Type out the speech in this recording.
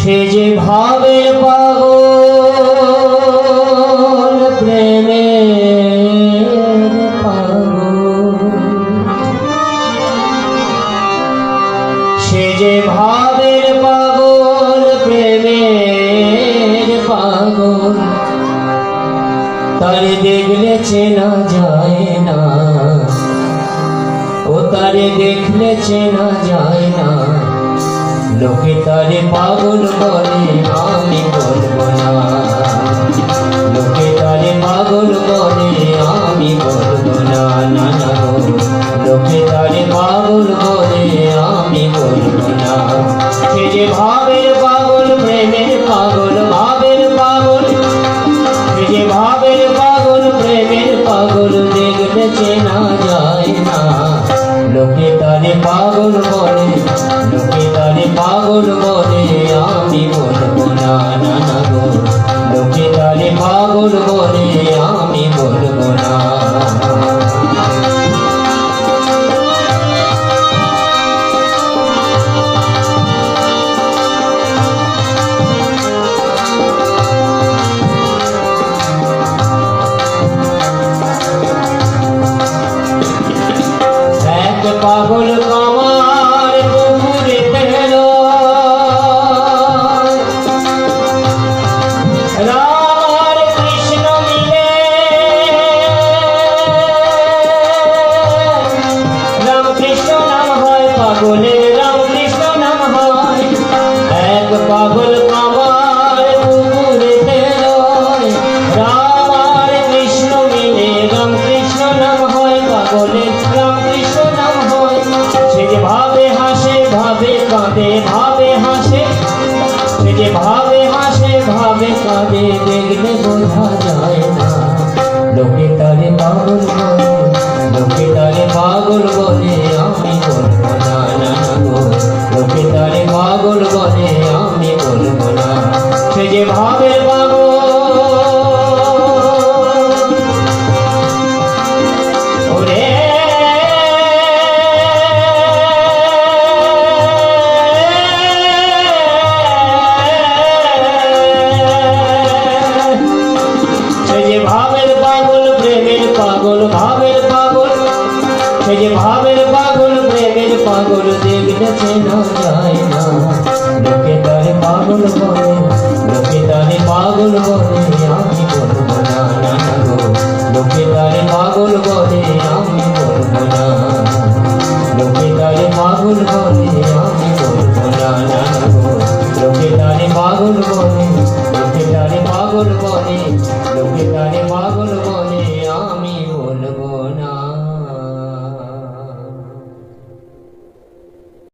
সে যে ভাবের পাগল প্রেমের পাগল, সে যে ভাবের পাগল প্রেমের পাগল, তারে দেখলে চেনা যায় না, ও তারে দেখলে চেনা যায় না। লোকে তারে পাগল বলে আমি বলবো না, লোকে তারে পাগল বলে আমি বলবো না, না না গো। লোকে তারে পাগল বলে আমি বলবো না। সে যে ভাবের পাগল প্রেমের পাগল, ভাবের পাগল, সে যে ভাবের পাগল প্রেমের পাগল, দেখলে চেনা যায় না। লোকে তারে পাগল বলে, লোকে তারে পাগল বলে আমি বলবো না, না না গো। লোকে তারে পাগল বলে আমি বলবো না। পাগল কামার পুকুরে তেলো, রাম আর কৃষ্ণ মিলে, রাম কৃষ্ণ নাম হয় পাগলের, রাম কৃষ্ণ নাম হয়। এক পাগল কামার পুকুরে তেলো, রাম আর কৃষ্ণ মিলে, রাম কৃষ্ণ নাম হয় পাগলের, রাম কৃষ্ণ নাম হয়। সে যে ভাবে হাসে ভাবে কাঁদে, ভাবে হাসে, সে যে ভাবে হাসে ভাবে কাঁদে, দেখলে বোঝা যায় না। লোকে তারে পাগল বলে, লোকে তারে পাগল বলে আমি বলবো না, না না গো। লোকে তারে পাগল বলে আমি বলবো না। সে যে ভাবের পাগল, ওরে ভাবের পাগল প্রেমের পাগল, ভাবের পাগল, সে যে ভাবের পাগল প্রেমের পাগল, দেখলে চেনা যায় না। লোকে তারে পাগল বলে, লোকে তারে পাগল বলে আমি বলবো না, না না গো। লোকে তারে পাগল বলে আমি বলবো না, লোকে তারে পাগল বলে আমি বলবো না, না না গো। লোকে তারে পাগল বলে